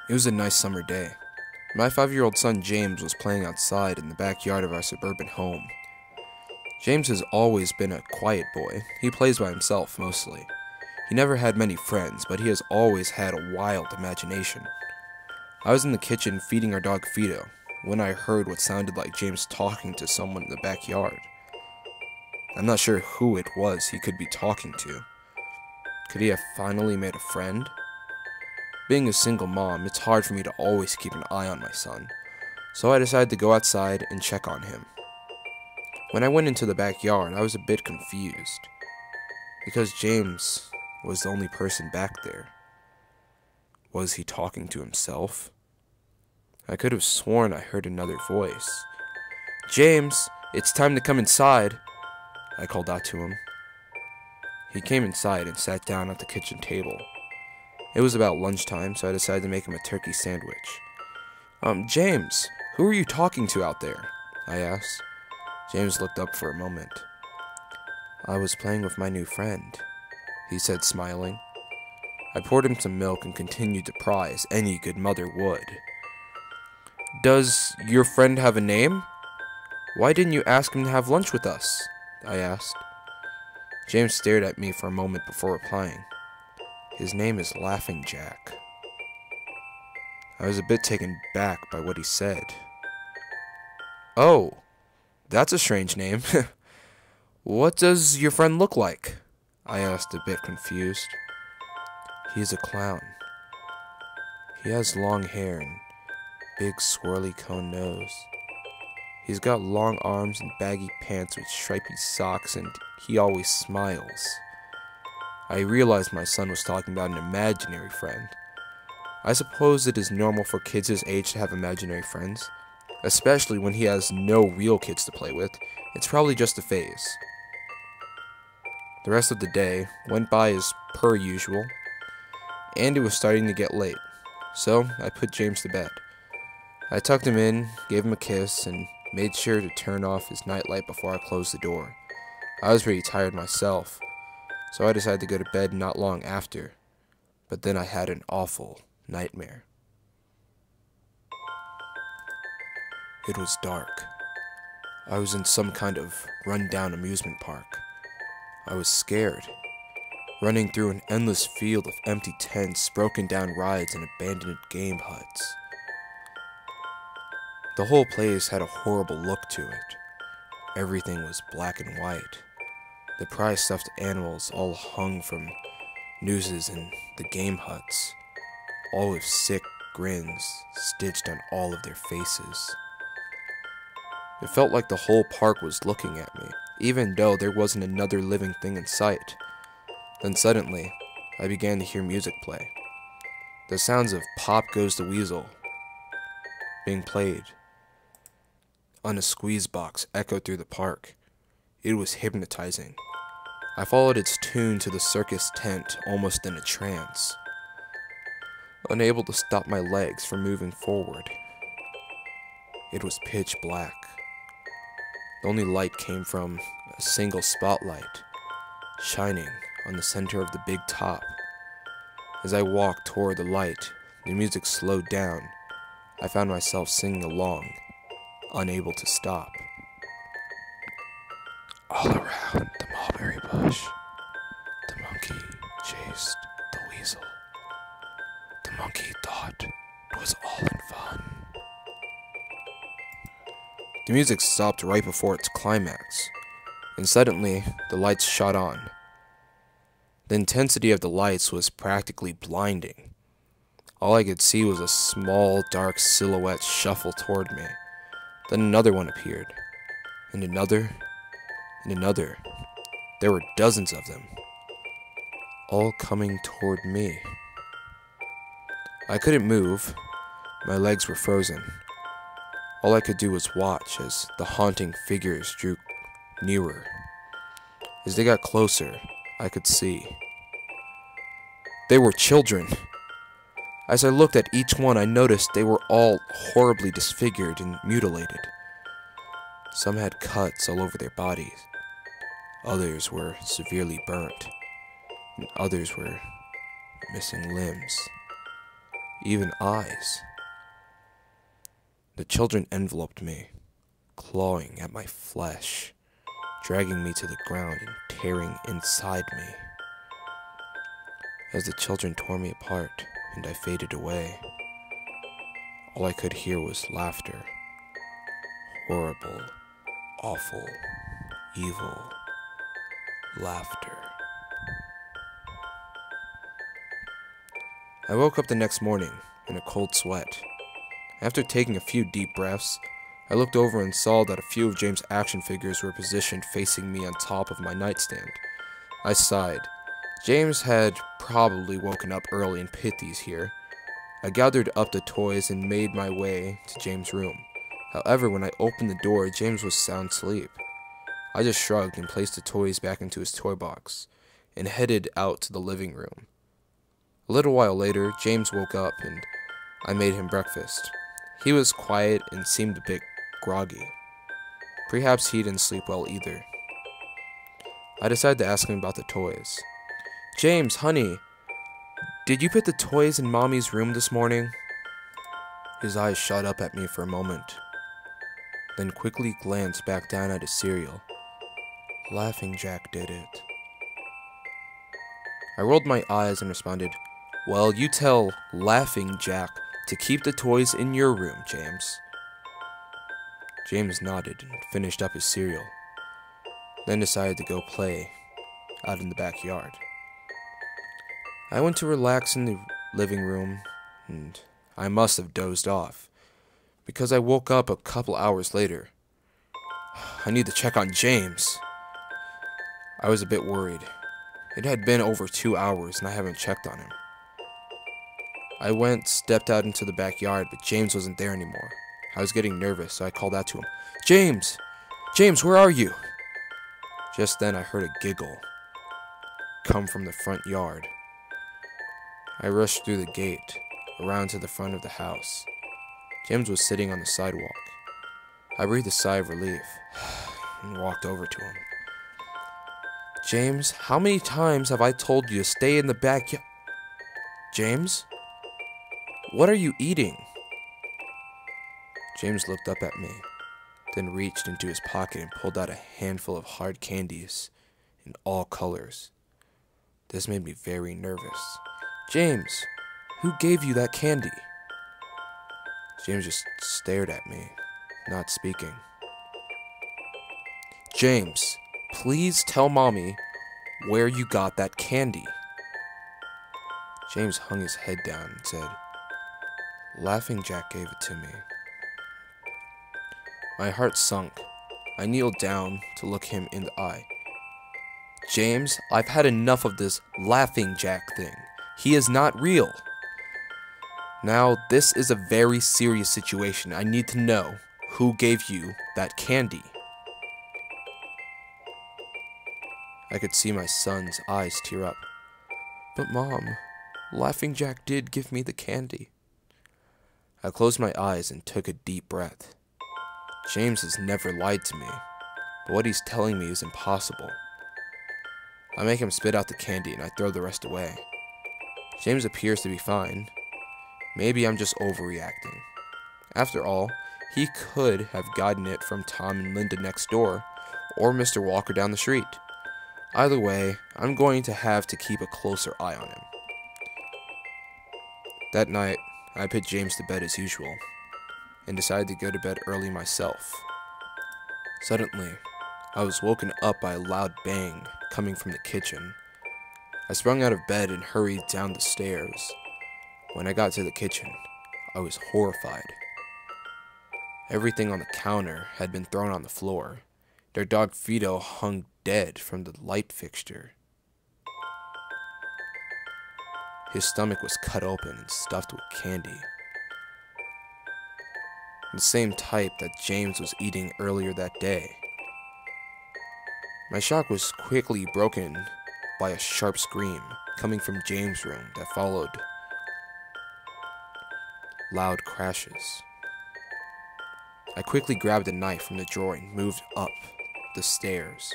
It was a nice summer day. My 5-year-old son James was playing outside in the backyard of our suburban home. James has always been a quiet boy. He plays by himself mostly. He never had many friends, but he has always had a wild imagination. I was in the kitchen feeding our dog Fido when I heard what sounded like James talking to someone in the backyard. I'm not sure who it was he could be talking to. Could he have finally made a friend? Being a single mom, it's hard for me to always keep an eye on my son, so I decided to go outside and check on him. When I went into the backyard, I was a bit confused, because James was the only person back there. Was he talking to himself? I could have sworn I heard another voice. "James, it's time to come inside," I called out to him. He came inside and sat down at the kitchen table. It was about lunchtime, so I decided to make him a turkey sandwich. James, who are you talking to out there?" I asked. James looked up for a moment. "I was playing with my new friend," he said, smiling. I poured him some milk and continued to pry as any good mother would. "Does your friend have a name? Why didn't you ask him to have lunch with us?" I asked. James stared at me for a moment before replying. "His name is Laughing Jack." I was a bit taken back by what he said. "Oh, that's a strange name. What does your friend look like?" I asked, a bit confused. "He is a clown. He has long hair and big swirly cone nose. He's got long arms and baggy pants with stripy socks, and he always smiles." I realized my son was talking about an imaginary friend. I suppose it is normal for kids his age to have imaginary friends, especially when he has no real kids to play with. It's probably just a phase. The rest of the day went by as per usual, and it was starting to get late, so I put James to bed. I tucked him in, gave him a kiss, and made sure to turn off his nightlight before I closed the door. I was pretty tired myself, so I decided to go to bed not long after, but then I had an awful nightmare. It was dark. I was in some kind of run-down amusement park. I was scared, running through an endless field of empty tents, broken down rides, and abandoned game huts. The whole place had a horrible look to it. Everything was black and white. The prized stuffed animals all hung from nooses in the game huts, all with sick grins stitched on all of their faces. It felt like the whole park was looking at me, even though there wasn't another living thing in sight. Then suddenly, I began to hear music play. The sounds of Pop Goes the Weasel being played on a squeeze box echoed through the park. It was hypnotizing. I followed its tune to the circus tent, almost in a trance, unable to stop my legs from moving forward. It was pitch black. The only light came from a single spotlight, shining on the center of the big top. As I walked toward the light, the music slowed down. I found myself singing along, unable to stop. All around the mulberry bush, the monkey chased the weasel. The monkey thought it was all in fun. The music stopped right before its climax, and suddenly the lights shot on. The intensity of the lights was practically blinding. All I could see was a small, dark silhouette shuffle toward me. Then another one appeared, and another, and another. There were dozens of them, all coming toward me. I couldn't move. My legs were frozen. All I could do was watch as the haunting figures drew nearer. As they got closer, I could see. They were children. As I looked at each one, I noticed they were all horribly disfigured and mutilated. Some had cuts all over their bodies. Others were severely burnt, and others were missing limbs. even eyes. The children enveloped me, clawing at my flesh, dragging me to the ground and tearing inside me. As the children tore me apart and I faded away, all I could hear was laughter. Horrible, awful, evil laughter. I woke up the next morning in a cold sweat. After taking a few deep breaths, I looked over and saw that a few of James' action figures were positioned facing me on top of my nightstand. I sighed. James had probably woken up early and put these here. I gathered up the toys and made my way to James' room. However, when I opened the door, James was sound asleep. I just shrugged and placed the toys back into his toy box and headed out to the living room. A little while later, James woke up and I made him breakfast. He was quiet and seemed a bit groggy. Perhaps he didn't sleep well either. I decided to ask him about the toys. "James, honey, did you put the toys in Mommy's room this morning?" His eyes shot up at me for a moment, then quickly glanced back down at his cereal. Laughing Jack did it. I rolled my eyes and responded, "Well, you tell Laughing Jack to keep the toys in your room, James." James nodded and finished up his cereal, then decided to go play out in the backyard. I went to relax in the living room, and I must have dozed off, because I woke up a couple hours later. I need to check on James. I was a bit worried. It had been over 2 hours and I haven't checked on him. I stepped out into the backyard, but James wasn't there anymore. I was getting nervous, so I called out to him, "James! James, where are you?" Just then I heard a giggle come from the front yard. I rushed through the gate, around to the front of the house. James was sitting on the sidewalk. I breathed a sigh of relief and walked over to him. "James, how many times have I told you to stay in the backyard?" "James? What are you eating?" James looked up at me, then reached into his pocket and pulled out a handful of hard candies in all colors. This made me very nervous. "James, who gave you that candy?" James just stared at me, not speaking. "James, please tell Mommy where you got that candy." James hung his head down and said, "Laughing Jack gave it to me." My heart sunk. I kneeled down to look him in the eye. "James, I've had enough of this Laughing Jack thing. He is not real. Now, this is a very serious situation. I need to know who gave you that candy." I could see my son's eyes tear up. "But Mom, Laughing Jack did give me the candy." I closed my eyes and took a deep breath. James has never lied to me, but what he's telling me is impossible. I make him spit out the candy and I throw the rest away. James appears to be fine. Maybe I'm just overreacting. After all, he could have gotten it from Tom and Linda next door, or Mr. Walker down the street. Either way, I'm going to have to keep a closer eye on him. That night, I put James to bed as usual, and decided to go to bed early myself. Suddenly, I was woken up by a loud bang coming from the kitchen. I sprung out of bed and hurried down the stairs. When I got to the kitchen, I was horrified. Everything on the counter had been thrown on the floor. Their dog Fido hung dead from the light fixture. His stomach was cut open and stuffed with candy. The same type that James was eating earlier that day. My shock was quickly broken by a sharp scream coming from James' room that followed loud crashes. I quickly grabbed a knife from the drawer and moved up the stairs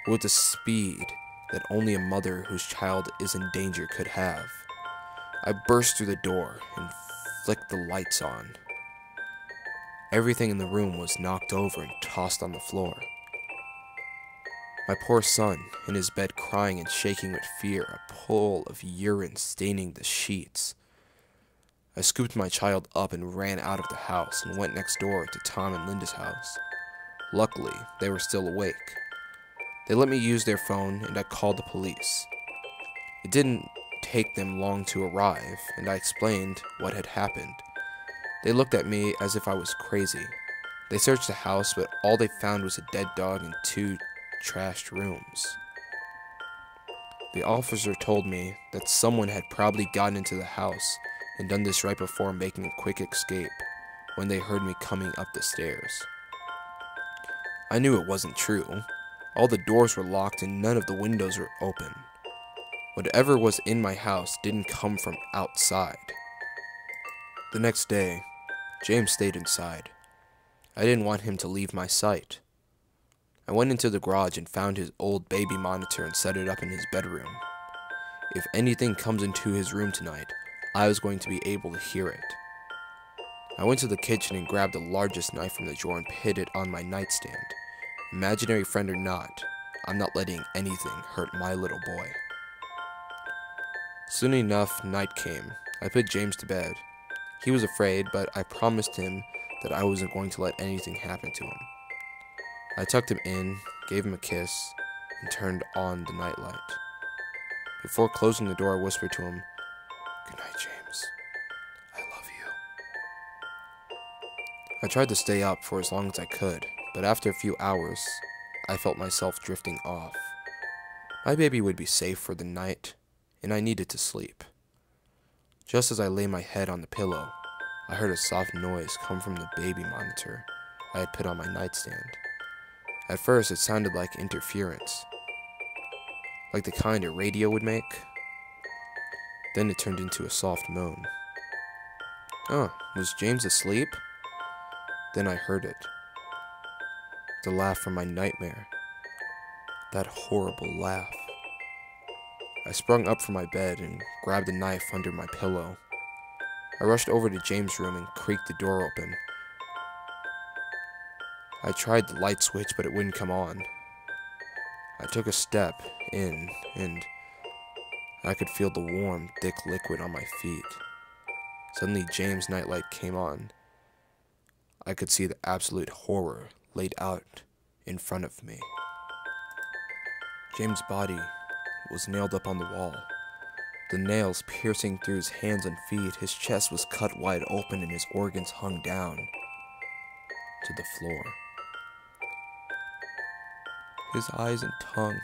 with the speed that only a mother whose child is in danger could have. I burst through the door and flicked the lights on. Everything in the room was knocked over and tossed on the floor. My poor son, in his bed crying and shaking with fear, a pool of urine staining the sheets. I scooped my child up and ran out of the house and went next door to Tom and Linda's house. Luckily, they were still awake. They let me use their phone and I called the police. It didn't take them long to arrive, and I explained what had happened. They looked at me as if I was crazy. They searched the house, but all they found was a dead dog and 2 trashed rooms. The officer told me that someone had probably gotten into the house and done this right before making a quick escape when they heard me coming up the stairs. I knew it wasn't true. All the doors were locked and none of the windows were open. Whatever was in my house didn't come from outside. The next day, James stayed inside. I didn't want him to leave my sight. I went into the garage and found his old baby monitor and set it up in his bedroom. If anything comes into his room tonight, I was going to be able to hear it. I went to the kitchen and grabbed the largest knife from the drawer and hid it on my nightstand. Imaginary friend or not, I'm not letting anything hurt my little boy. Soon enough, night came. I put James to bed. He was afraid, but I promised him that I wasn't going to let anything happen to him. I tucked him in, gave him a kiss, and turned on the nightlight. Before closing the door, I whispered to him, "Good night, James. I love you." I tried to stay up for as long as I could, but after a few hours, I felt myself drifting off. My baby would be safe for the night, and I needed to sleep. Just as I lay my head on the pillow, I heard a soft noise come from the baby monitor I had put on my nightstand. At first, it sounded like interference, like the kind a radio would make. Then it turned into a soft moan. Was James asleep? Then I heard it. The laugh from my nightmare. That horrible laugh. I sprung up from my bed and grabbed a knife under my pillow. I rushed over to James' room and creaked the door open. I tried the light switch, but it wouldn't come on. I took a step in, and I could feel the warm, thick liquid on my feet. Suddenly, James' nightlight came on. I could see the absolute horror laid out in front of me. James' body was nailed up on the wall, the nails piercing through his hands and feet. His chest was cut wide open and his organs hung down to the floor. His eyes and tongue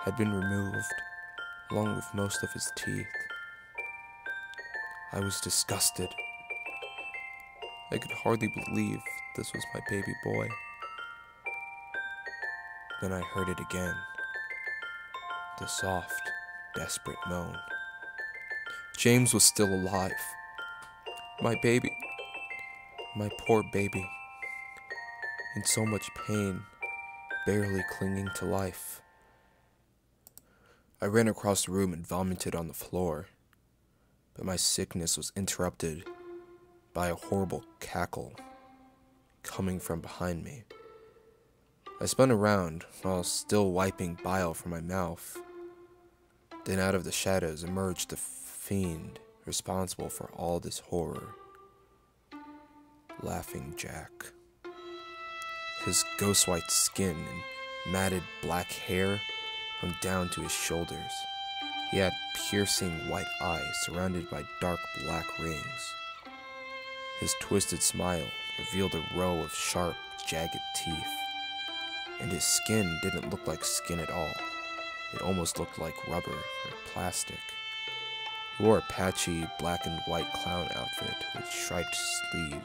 had been removed, along with most of his teeth. I was disgusted. I could hardly believe this was my baby boy. Then I heard it again. The soft, desperate moan. James was still alive. My baby. My poor baby. In so much pain, barely clinging to life. I ran across the room and vomited on the floor, but my sickness was interrupted by a horrible cackle coming from behind me. I spun around while still wiping bile from my mouth. Then out of the shadows emerged the fiend responsible for all this horror. Laughing Jack. His ghost white skin and matted black hair hung down to his shoulders. He had piercing white eyes surrounded by dark black rings. His twisted smile revealed a row of sharp, jagged teeth, and his skin didn't look like skin at all. It almost looked like rubber or plastic. He wore a patchy black and white clown outfit with striped sleeves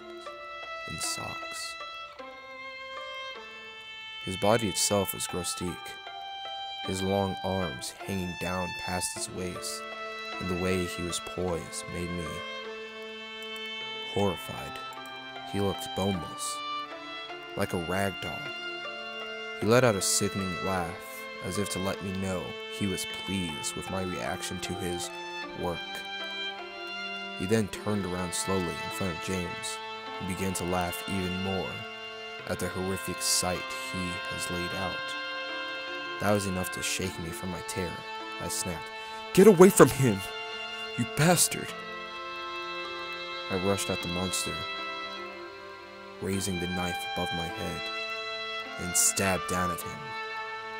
and socks. His body itself was grotesque, his long arms hanging down past his waist, and the way he was poised made me horrified. He looked boneless, like a rag doll. He let out a sickening laugh, as if to let me know he was pleased with my reaction to his work. He then turned around slowly in front of James and began to laugh even more at the horrific sight he has laid out. That was enough to shake me from my terror. I snapped, "Get away from him, you bastard!" I rushed at the monster, raising the knife above my head, and stabbed down at him.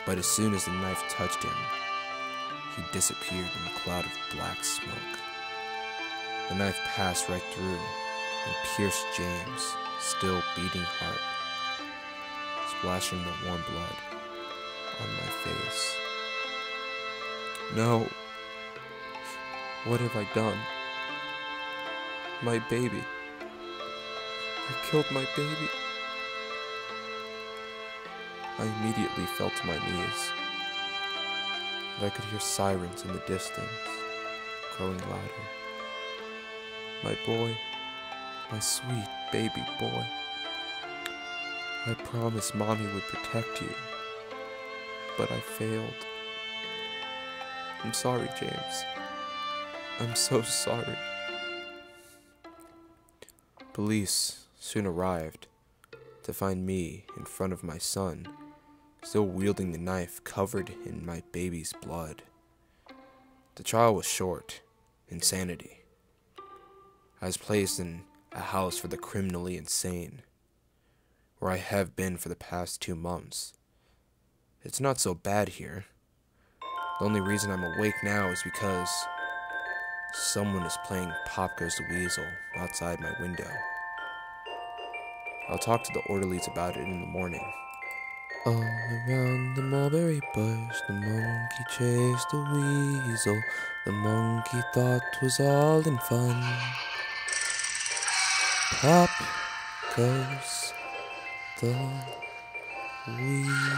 But as soon as the knife touched him, he disappeared in a cloud of black smoke. The knife passed right through and pierced James' still beating heart, splashing the warm blood on my face. No. What have I done? My baby. I killed my baby. I immediately fell to my knees, and I could hear sirens in the distance, growing louder. My boy, my sweet baby boy. I promised Mommy would protect you, but I failed. I'm sorry, James. I'm so sorry. Police soon arrived to find me in front of my son, still wielding the knife covered in my baby's blood. The trial was short. Insanity. I was placed in a house for the criminally insane, where I have been for the past 2 months. It's not so bad here. The only reason I'm awake now is because someone is playing Pop Goes the Weasel outside my window. I'll talk to the orderlies about it in the morning. All around the mulberry bush, the monkey chased the weasel. The monkey thought 'twas all in fun. Pop goes the weasel.